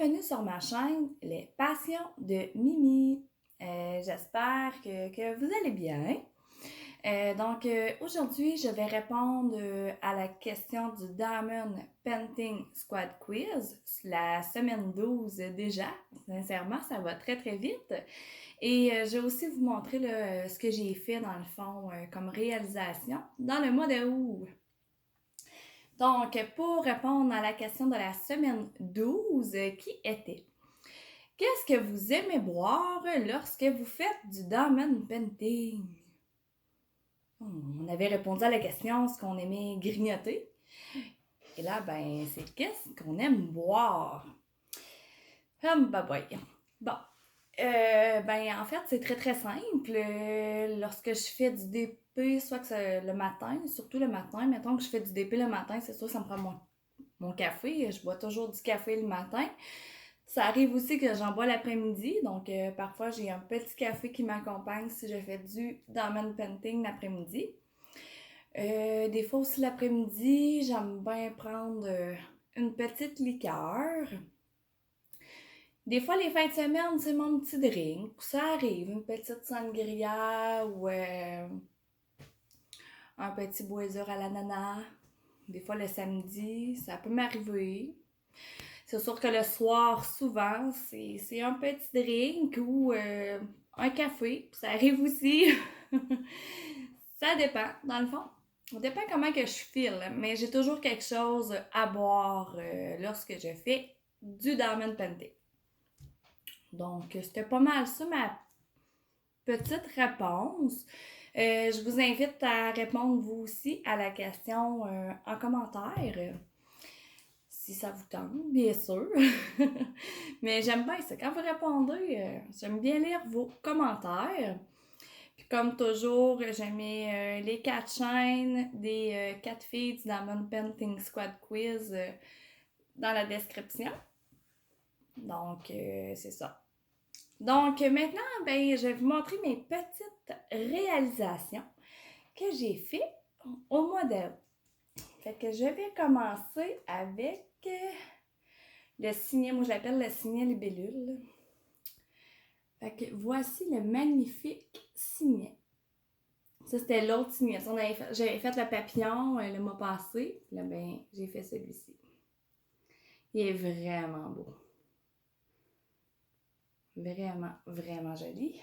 bienvenue sur ma chaîne Les Passions de Mimi. J'espère que vous allez bien. Aujourd'hui, je vais répondre à la question du Diamond Painting Squad Quiz, la semaine 12 déjà. Sincèrement, ça va très très vite. Et je vais aussi vous montrer ce que j'ai fait dans le fond comme réalisation dans le mois d'août. Donc, pour répondre à la question de la semaine 12, qui était: qu'est-ce que vous aimez boire lorsque vous faites du diamond painting? On avait répondu à la question ce qu'on aimait grignoter. Et là, c'est qu'est-ce qu'on aime boire? Bon. En fait, c'est très très simple. Lorsque je fais du DP, soit que c'est le matin, surtout le matin, mettons que je fais du DP le matin, c'est sûr que ça me prend mon café. Je bois toujours du café le matin. Ça arrive aussi que j'en bois l'après-midi, donc parfois j'ai un petit café qui m'accompagne si je fais du diamond painting l'après-midi. Des fois aussi l'après-midi, j'aime bien prendre une petite liqueur. Des fois, les fins de semaine, c'est mon petit drink. Ça arrive, une petite sangria ou un petit boiseur à l'ananas. Des fois, le samedi, ça peut m'arriver. C'est sûr que le soir, souvent, c'est un petit drink ou un café. Ça arrive aussi. Ça dépend, dans le fond. Ça dépend comment que je file, mais j'ai toujours quelque chose à boire lorsque je fais du diamond painting. Donc, c'était pas mal ça, ma petite réponse. Je vous invite à répondre vous aussi à la question en commentaire. Si ça vous tente, bien sûr. Mais j'aime bien ça. Quand vous répondez, j'aime bien lire vos commentaires. Puis comme toujours, je mets les 4 chaînes des 4 filles du Diamond Painting Squad Quiz dans la description. Donc, c'est ça. Donc, maintenant, je vais vous montrer mes petites réalisations que j'ai faites au mois d'août. Fait que je vais commencer avec le signet. Moi, je l'appelle le signet libellule. Fait que voici le magnifique signet. Ça, c'était l'autre signet. J'avais fait le papillon le mois passé. Là, j'ai fait celui-ci. Il est vraiment beau. Vraiment, vraiment joli.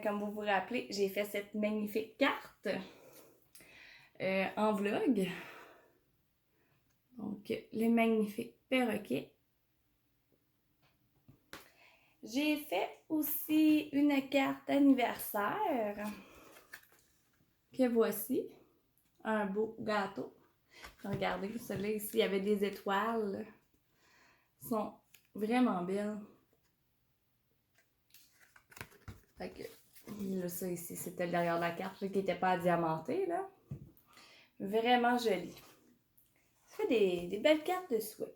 Comme vous vous rappelez, j'ai fait cette magnifique carte en vlog. Donc, le magnifique perroquet. J'ai fait aussi une carte anniversaire que voici. Un beau gâteau. Regardez, celui-là ici, il y avait des étoiles. Ils sont vraiment belles. Fait que, là, ça ici, c'était le derrière de la carte là, qui n'était pas diamantée, là. Vraiment joli. Ça fait des belles cartes de souhait.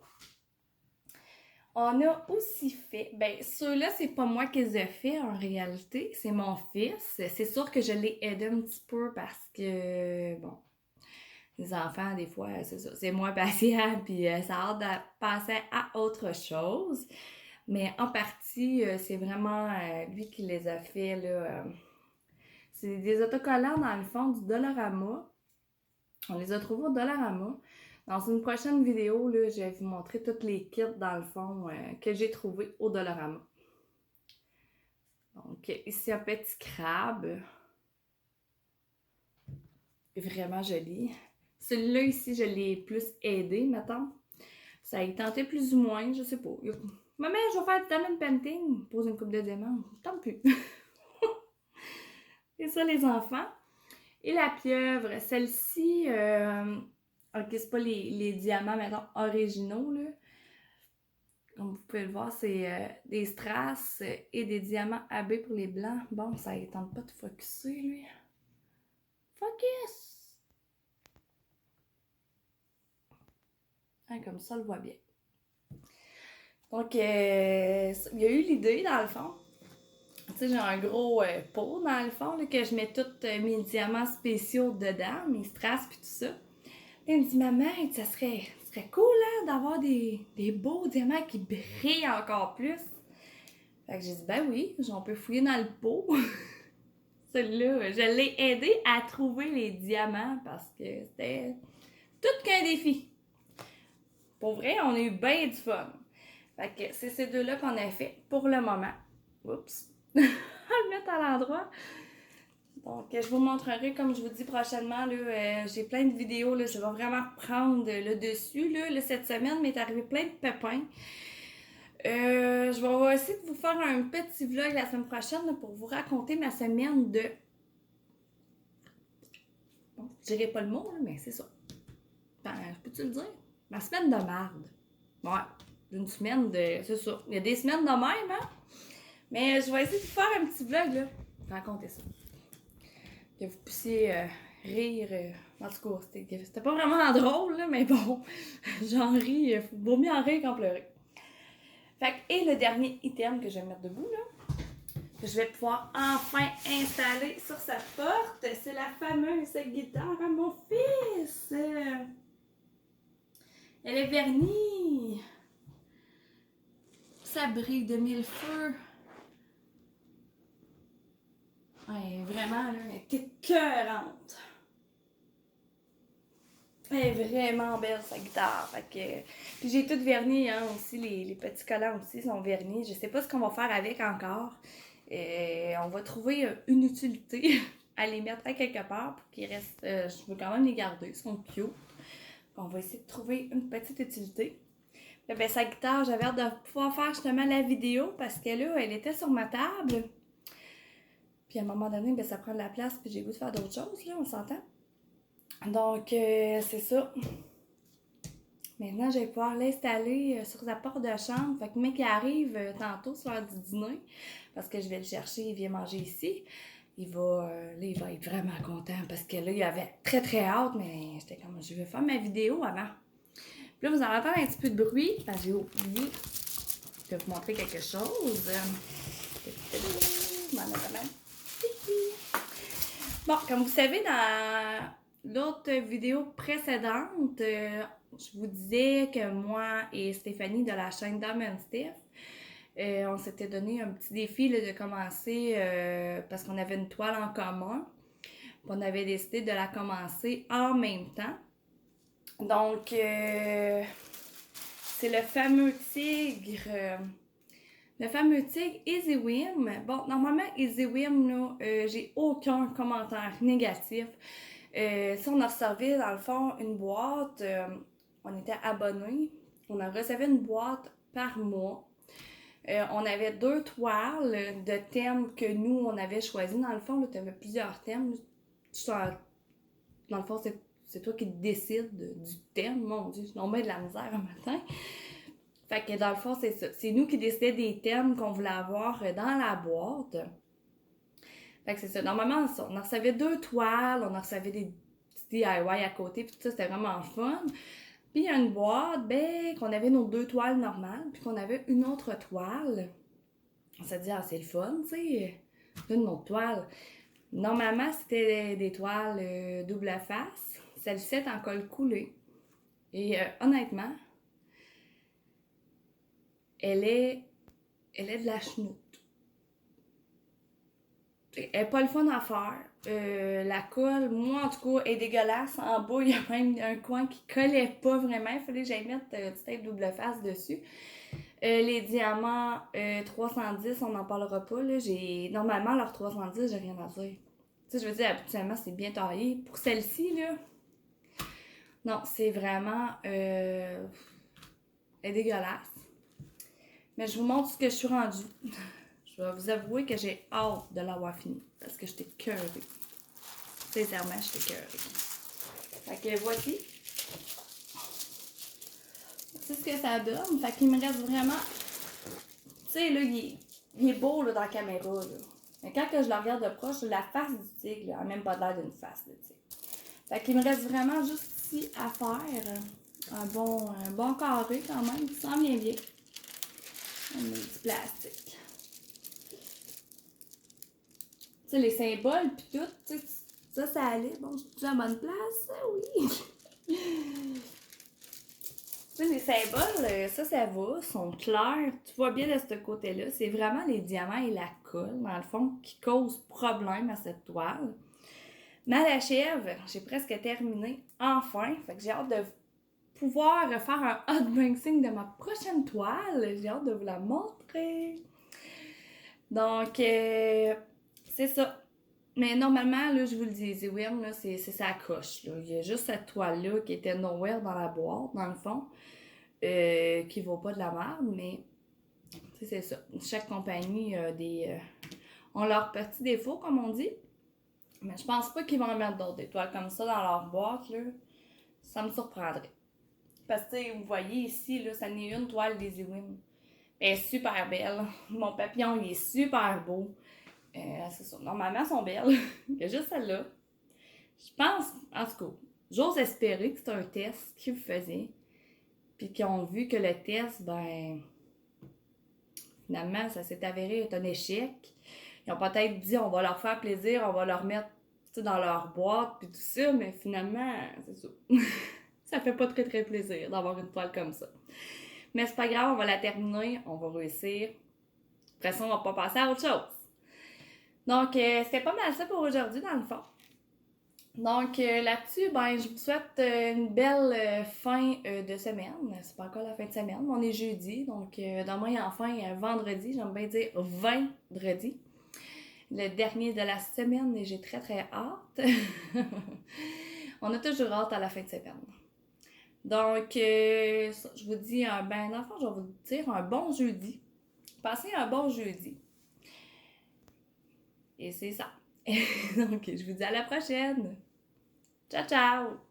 On a aussi fait, ceux-là, c'est pas moi qui les ai fait en réalité, c'est mon fils. C'est sûr que je l'ai aidé un petit peu parce que, bon, les enfants, des fois, c'est ça, c'est moins patient, puis ça a hâte de passer à autre chose. Mais en partie, c'est vraiment lui qui les a fait, là. C'est des autocollants, dans le fond, du Dollarama. On les a trouvés au Dollarama. Dans une prochaine vidéo, là, je vais vous montrer toutes les kits, dans le fond, que j'ai trouvés au Dollarama. Donc, ici, un petit crabe. Vraiment joli. Celui-là, ici, je l'ai plus aidé, mettons. Ça y tentait plus ou moins, je sais pas. Maman, je vais faire du diamond painting. Pose une coupe de diamants. Tant plus. C'est ça, les enfants. Et la pieuvre, celle-ci, ok, c'est pas les diamants, mettons, originaux, là. Comme vous pouvez le voir, c'est des strass et des diamants AB pour les blancs. Bon, ça ne tente pas de focusser, lui. Focus! Hein, comme ça, on le voit bien. Donc, il y a eu l'idée, dans le fond. Tu sais, j'ai un gros pot, dans le fond, là, que je mets tous mes diamants spéciaux dedans, mes strass puis tout ça. Et il me dit, maman, ça Ce serait cool, hein, d'avoir des beaux diamants qui brillent encore plus. Fait que j'ai dit, ben oui, on peut fouiller dans le pot. Celui-là, je l'ai aidé à trouver les diamants parce que c'était tout qu'un défi. Pour vrai, on a eu bien du fun. Fait que c'est ces deux-là qu'on a fait pour le moment. Oups! On va le mettre à l'endroit. Donc, je vous montrerai, comme je vous dis prochainement, là, j'ai plein de vidéos, là, je vais vraiment prendre le dessus. Là, cette semaine, m'est arrivé plein de pépins. Je vais essayer de vous faire un petit vlog la semaine prochaine là, pour vous raconter ma semaine de... Bon, je dirais pas le mot, là, mais c'est ça. Ben, peux-tu le dire? Ma semaine de marde. Ouais, une semaine de... C'est ça. Il y a des semaines de même, hein? Mais je vais essayer de vous faire un petit vlog, là, pour raconter ça. Que vous puissiez rire. En tout cas, c'était pas vraiment drôle, là, mais bon, j'en ris. Vaut mieux en rire qu'en pleurer. Fait que, et le dernier item que je vais mettre debout, là, que je vais pouvoir enfin installer sur sa porte, c'est la fameuse guitare à mon fils. Elle est vernie. Ça brille de mille feux. Ouais, vraiment, là, elle est écœurante. Elle est vraiment belle, sa guitare. Fait que... Puis j'ai tout verni, hein, aussi. Les petits collants aussi sont vernis. Je sais pas ce qu'on va faire avec encore. On va trouver une utilité à les mettre à quelque part pour qu'ils restent... je veux quand même les garder, ils sont cute. On va essayer de trouver une petite utilité. Puis, ben, sa guitare, j'avais hâte de pouvoir faire justement la vidéo parce que là, elle était sur ma table. Puis à un moment donné, ben, ça prend de la place puis j'ai goût de faire d'autres choses, là, on s'entend. Donc, c'est ça. Maintenant, je vais pouvoir l'installer sur sa porte de chambre. Fait que le mec qui arrive tantôt sur l'heure du dîner, parce que je vais le chercher, il vient manger ici. Il va être vraiment content parce que là, il avait très très hâte, mais j'étais comme, je vais faire ma vidéo avant. Puis là, vous allez entendre un petit peu de bruit, parce que j'ai oublié de vous montrer quelque chose. Bon, comme vous savez, dans l'autre vidéo précédente, je vous disais que moi et Stéphanie de la chaîne Dom & Steph, on s'était donné un petit défi là, de commencer parce qu'on avait une toile en commun. On avait décidé de la commencer en même temps. Donc, c'est le fameux tigre. Le fameux tigre Easy Whim. Bon, normalement, Easy Whim, là, j'ai aucun commentaire négatif. Si on a reçu, dans le fond, une boîte, on était abonnés. On a reçu une boîte par mois. On avait 2 toiles de thèmes que nous, on avait choisi. Dans le fond, tu avais plusieurs thèmes. Dans le fond, c'est toi qui décides du thème. Mon Dieu, on met de la misère un matin. Fait que dans le fond, c'est ça. C'est nous qui décidions des thèmes qu'on voulait avoir dans la boîte. Fait que c'est ça. Normalement, on en recevait 2 toiles, on en recevait des petits DIY à côté, puis tout ça, c'était vraiment fun. Puis il y a une boîte, ben, qu'on avait nos 2 toiles normales, puis qu'on avait une autre toile. On s'est dit, ah, c'est le fun, tu sais, une autre toile. Normalement, c'était des toiles double face. Celle-ci est en colle coulé. Et honnêtement, elle est de la chenoute. Elle n'est pas le fun à faire. La colle, moi en tout cas, est dégueulasse. En bas, il y a même un coin qui collait pas vraiment. Il fallait que j'aille mettre du tape double face dessus. Les diamants 310, on n'en parlera pas. Là. Normalement, leur 310, j'ai rien à dire. Tu sais, je veux dire, habituellement, c'est bien taillé. Pour celle-ci, là, non, c'est vraiment... elle est dégueulasse. Mais je vous montre ce que je suis rendue. Je vais vous avouer que j'ai hâte de l'avoir fini. Parce que j'étais cœurée. Sincèrement, j'étais cœurée. Fait que voici. C'est ce que ça donne. Fait qu'il me reste vraiment... Tu sais, là, il est beau là, dans la caméra. Là. Mais quand que je le regarde de proche, la face du tigre, là, elle n'a même pas l'air d'une face de tigre. Fait qu'il me reste vraiment juste ici à faire un bon carré quand même, qui sent bien bien. Un petit plastique. Tu sais, les symboles pis tout, tu sais, ça allait. Bon, je suis à la bonne place, oui. Tu sais, les symboles, ça va, sont clairs. Tu vois bien de ce côté-là. C'est vraiment les diamants et la colle, dans le fond, qui causent problème à cette toile. Mais à la chèvre, j'ai presque terminé, enfin. Fait que j'ai hâte de pouvoir faire un unboxing de ma prochaine toile. J'ai hâte de vous la montrer. Donc, c'est ça. Mais normalement, là, je vous le dis, Zewin, là, c'est sa coche. Là. Il y a juste cette toile-là qui était nowhere dans la boîte, dans le fond, qui vaut pas de la merde, mais c'est ça. Chaque compagnie a ont leurs petits défauts, comme on dit. Mais je pense pas qu'ils vont mettre d'autres des toiles comme ça dans leur boîte, là. Ça me surprendrait. Parce que, vous voyez ici, là, ça n'est une toile des Zewin. Elle est super belle. Mon papillon, il est super beau. C'est ça. Normalement, elles sont belles. Il y a juste celle-là. Je pense, en tout cas, j'ose espérer que c'est un test qu'ils faisaient. Puis qu'ils ont vu que le test, ben, finalement, ça s'est avéré être un échec. Ils ont peut-être dit, on va leur faire plaisir, on va leur mettre dans leur boîte, puis tout ça, mais finalement, c'est ça. Ça fait pas très très plaisir d'avoir une toile comme ça. Mais c'est pas grave, on va la terminer, on va réussir. Après ça, on va pas passer à autre chose. Donc, c'était pas mal ça pour aujourd'hui, dans le fond. Donc, là-dessus, ben, je vous souhaite une belle fin de semaine. C'est pas encore la fin de semaine, mais on est jeudi. Donc, demain, enfin, vendredi. J'aime bien dire vendredi. Le dernier de la semaine et j'ai très, très hâte. On a toujours hâte à la fin de semaine. Donc, je vous dis, ben, dans le fond, je vais vous dire un bon jeudi. Passez un bon jeudi. Et c'est ça. Donc, je vous dis à la prochaine. Ciao, ciao!